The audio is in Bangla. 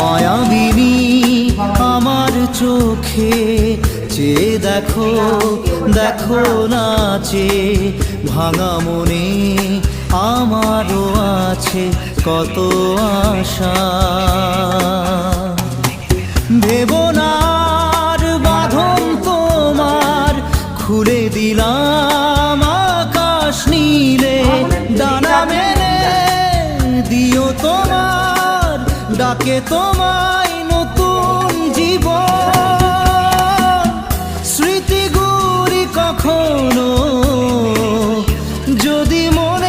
মায়াবিনী আমার চোখে চেয়ে দেখো, দেখো নাচে ভাঙা মনে আমারও আছে কত আশা। ভেবনার বাঁধন তোমার খুলে দিলাম আকাশ নীলে, ডানা মেলে দিও তোমার ডাকে তোমায় নতুন জীবন। স্মৃতিগুলি কখনো যদি মনে